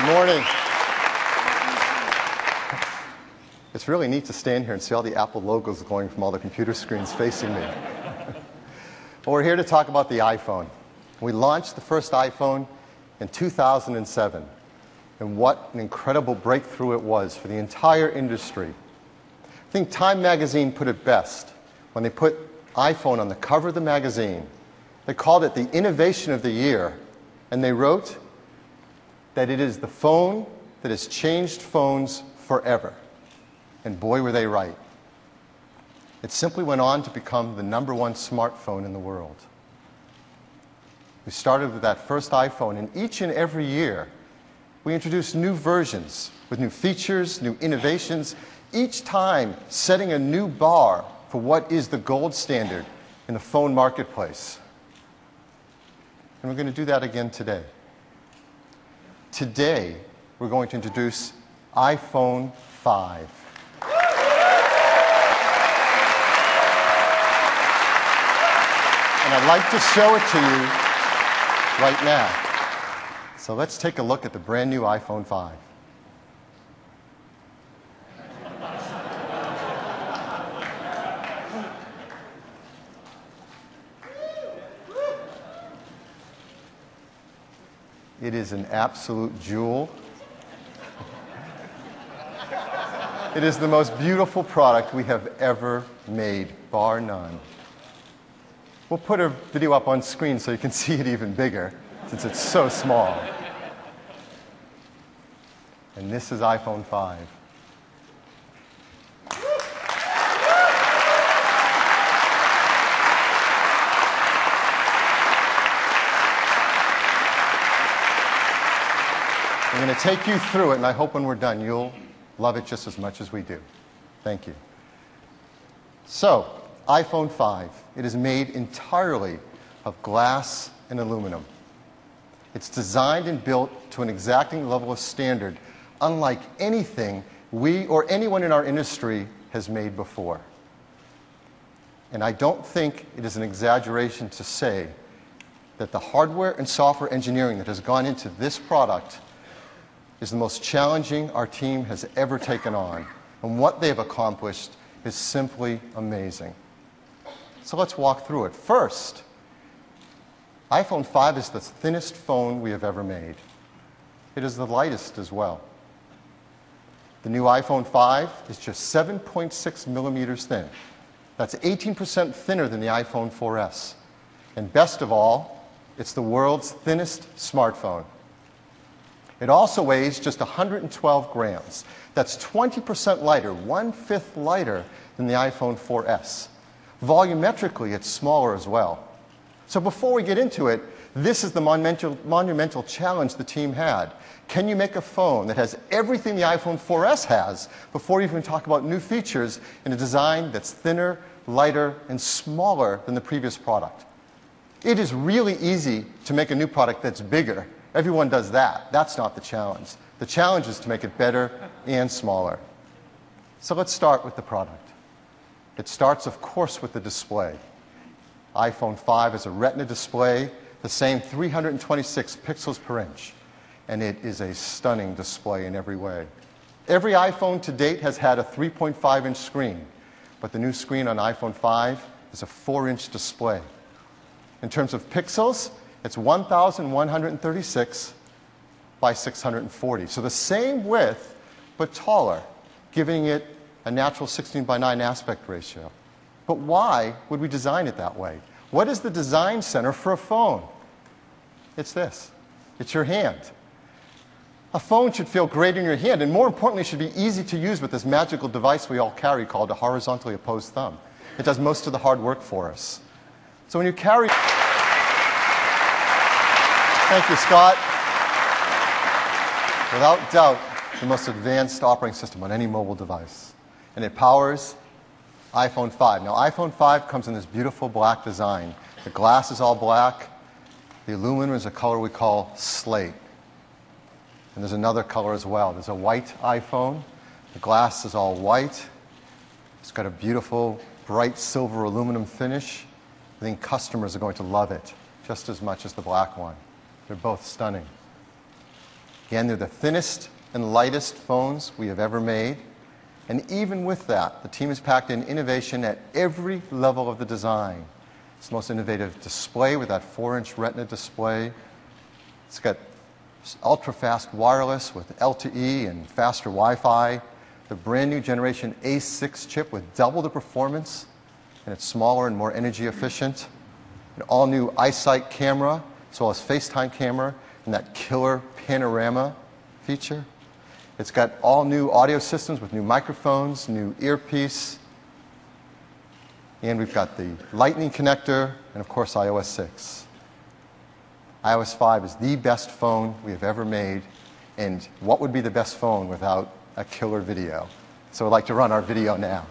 Good morning. It's really neat to stand here and see all the Apple logos glowing from all the computer screens facing me. Well, we're here to talk about the iPhone. We launched the first iPhone in 2007, and what an incredible breakthrough it was for the entire industry. I think Time magazine put it best when they put iPhone on the cover of the magazine. They called it the innovation of the year, and they wrote that it is the phone that has changed phones forever. And boy, were they right. It simply went on to become the #1 smartphone in the world. We started with that first iPhone, and each and every year, we introduced new versions with new features, new innovations, each time setting a new bar for what is the gold standard in the phone marketplace. And we're going to do that again today. Today, we're going to introduce iPhone 5. And I'd like to show it to you right now. So let's take a look at the brand new iPhone 5. It is an absolute jewel. It is the most beautiful product we have ever made, bar none. We'll put a video up on screen so you can see it even bigger, since it's so small. And this is iPhone 5. I'm going to take you through it, and I hope when we're done you'll love it just as much as we do. Thank you. So, iPhone 5. It is made entirely of glass and aluminum. It's designed and built to an exacting level of standard, unlike anything we or anyone in our industry has made before. And I don't think it is an exaggeration to say that the hardware and software engineering that has gone into this product is the most challenging our team has ever taken on. And what they've accomplished is simply amazing. So let's walk through it. First, iPhone 5 is the thinnest phone we have ever made. It is the lightest as well. The new iPhone 5 is just 7.6 millimeters thin. That's 18% thinner than the iPhone 4S. And best of all, it's the world's thinnest smartphone. It also weighs just 112 grams. That's 20% lighter, 1/5 lighter than the iPhone 4S. Volumetrically, it's smaller as well. So before we get into it, this is the monumental challenge the team had. Can you make a phone that has everything the iPhone 4S has before you even talk about new features in a design that's thinner, lighter, and smaller than the previous product? It is really easy to make a new product that's bigger. Everyone does that. That's not the challenge. The challenge is to make it better and smaller. So let's start with the product. It starts, of course, with the display. iPhone 5 is a Retina display, the same 326 pixels per inch. And it is a stunning display in every way. Every iPhone to date has had a 3.5-inch screen, but the new screen on iPhone 5 is a 4-inch display. In terms of pixels, it's 1,136 by 640. So the same width, but taller, giving it a natural 16:9 aspect ratio. But why would we design it that way? What is the design center for a phone? It's this. It's your hand. A phone should feel great in your hand, and more importantly, it should be easy to use with this magical device we all carry called a horizontally opposed thumb. It does most of the hard work for us. So when you carry... Thank you, Scott. Without doubt, the most advanced operating system on any mobile device. And it powers iPhone 5. Now, iPhone 5 comes in this beautiful black design. The glass is all black. The aluminum is a color we call slate. And there's another color as well. There's a white iPhone. The glass is all white. It's got a beautiful, bright silver aluminum finish. I think customers are going to love it just as much as the black one. They're both stunning. Again, they're the thinnest and lightest phones we have ever made. And even with that, the team has packed in innovation at every level of the design. It's the most innovative display with that 4-inch Retina display. It's got ultra-fast wireless with LTE and faster Wi-Fi. The brand new generation A6 chip with double the performance, and it's smaller and more energy efficient. An all-new iSight camera, as well as FaceTime camera, and that killer panorama feature. It's got all new audio systems with new microphones, new earpiece, and we've got the Lightning connector, and of course iOS 6. iOS 5 is the best phone we have ever made, and what would be the best phone without a killer video? So I'd like to run our video now.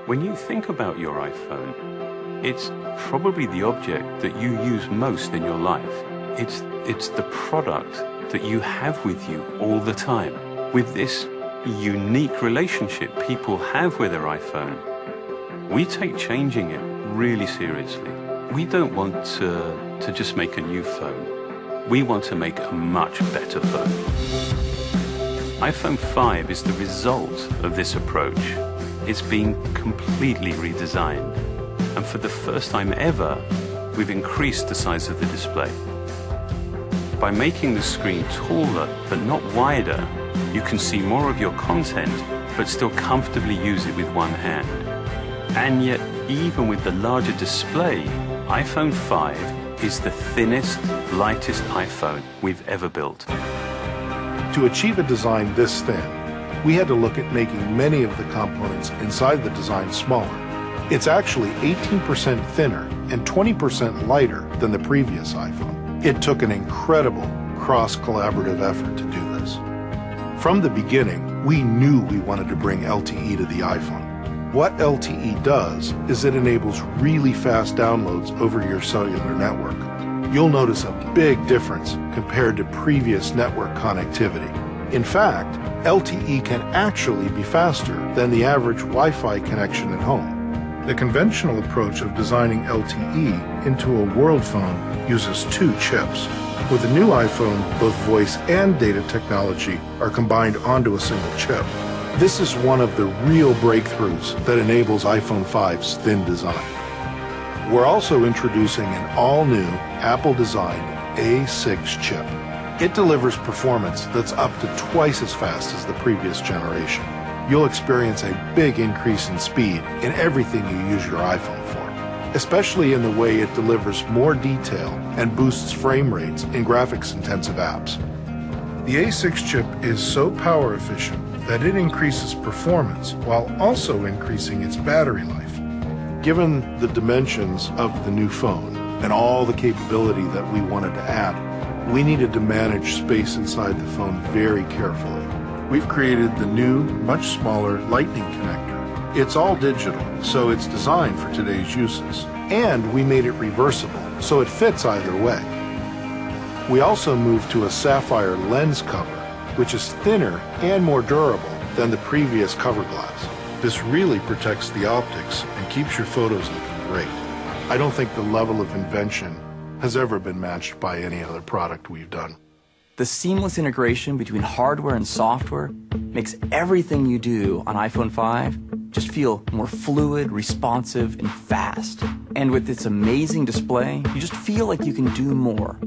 When you think about your iPhone, it's probably the object that you use most in your life. It's the product that you have with you all the time. With this unique relationship people have with their iPhone, we take changing it really seriously. We don't want to just make a new phone. We want to make a much better phone. iPhone 5 is the result of this approach. It's been completely redesigned. And for the first time ever, we've increased the size of the display. By making the screen taller but not wider, you can see more of your content but still comfortably use it with one hand. And yet, even with the larger display, iPhone 5 is the thinnest, lightest iPhone we've ever built. To achieve a design this thin, we had to look at making many of the components inside the design smaller. It's actually 18% thinner and 20% lighter than the previous iPhone. It took an incredible cross-collaborative effort to do this. From the beginning, we knew we wanted to bring LTE to the iPhone. What LTE does is it enables really fast downloads over your cellular network. You'll notice a big difference compared to previous network connectivity. In fact, LTE can actually be faster than the average Wi-Fi connection at home. The conventional approach of designing LTE into a world phone uses 2 chips. With the new iPhone, both voice and data technology are combined onto a single chip. This is one of the real breakthroughs that enables iPhone 5's thin design. We're also introducing an all-new Apple-designed A6 chip. It delivers performance that's up to twice as fast as the previous generation. You'll experience a big increase in speed in everything you use your iPhone for, especially in the way it delivers more detail and boosts frame rates in graphics-intensive apps. The A6 chip is so power efficient that it increases performance while also increasing its battery life. Given the dimensions of the new phone and all the capability that we wanted to add, we needed to manage space inside the phone very carefully. We've created the new, much smaller Lightning connector. It's all digital, so it's designed for today's uses. And we made it reversible, so it fits either way. We also moved to a sapphire lens cover, which is thinner and more durable than the previous cover glass. This really protects the optics and keeps your photos looking great. I don't think the level of invention has ever been matched by any other product we've done. The seamless integration between hardware and software makes everything you do on iPhone 5 just feel more fluid, responsive, and fast. And with its amazing display, you just feel like you can do more.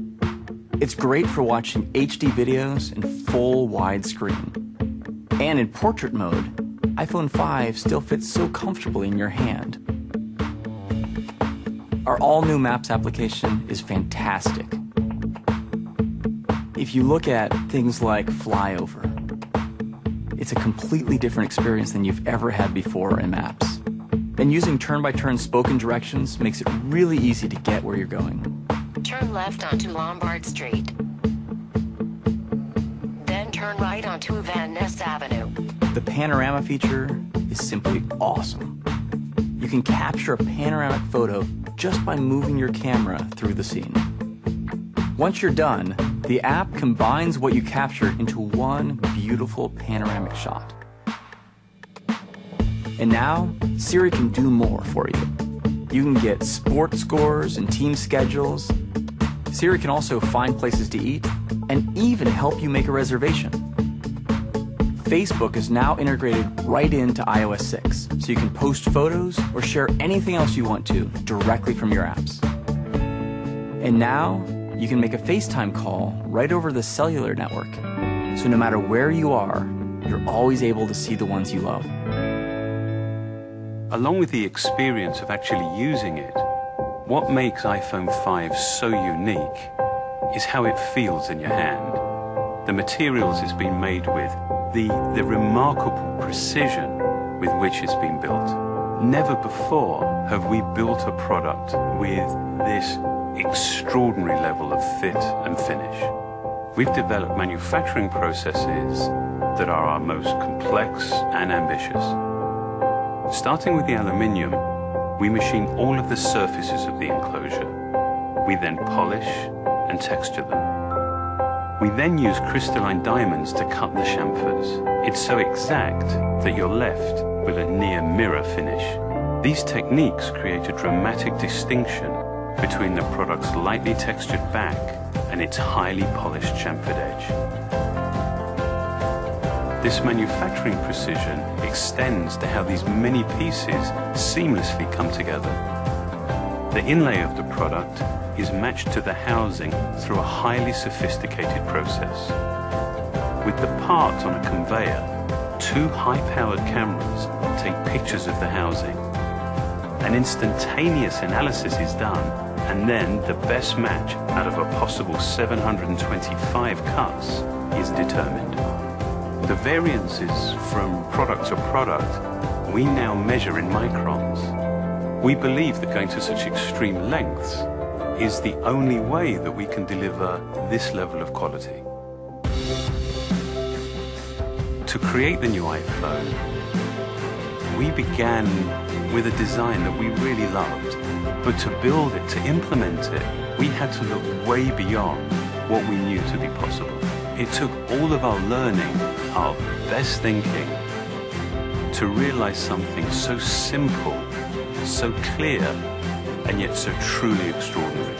It's great for watching HD videos in full widescreen. And in portrait mode, iPhone 5 still fits so comfortably in your hand. Our all-new Maps application is fantastic. If you look at things like Flyover, it's a completely different experience than you've ever had before in Maps. And using turn-by-turn spoken directions makes it really easy to get where you're going. Turn left onto Lombard Street. Then turn right onto Van Ness Avenue. The panorama feature is simply awesome. You can capture a panoramic photo just by moving your camera through the scene. Once you're done, the app combines what you captured into one beautiful panoramic shot. And now, Siri can do more for you. You can get sports scores and team schedules. Siri can also find places to eat and even help you make a reservation. Facebook is now integrated right into iOS 6, so you can post photos or share anything else you want to directly from your apps. And now, you can make a FaceTime call right over the cellular network, so no matter where you are, you're always able to see the ones you love. Along with the experience of actually using it, what makes iPhone 5 so unique is how it feels in your hand. The materials it's been made with, the remarkable precision with which it's been built. Never before have we built a product with this extraordinary level of fit and finish. We've developed manufacturing processes that are our most complex and ambitious. Starting with the aluminium, we machine all of the surfaces of the enclosure. We then polish and texture them. We then use crystalline diamonds to cut the chamfers. It's so exact that you're left with a near mirror finish. These techniques create a dramatic distinction between the product's lightly textured back and its highly polished chamfered edge. This manufacturing precision extends to how these many pieces seamlessly come together. The inlay of the product is matched to the housing through a highly sophisticated process. With the part on a conveyor, 2 high-powered cameras take pictures of the housing. An instantaneous analysis is done, and then the best match out of a possible 725 cuts is determined. The variances from product to product we now measure in microns. We believe that going to such extreme lengths is the only way that we can deliver this level of quality. To create the new iPhone, we began with a design that we really loved, but to build it, to implement it, we had to look way beyond what we knew to be possible. It took all of our learning, our best thinking, to realize something so simple, so clear, and yet so truly extraordinary.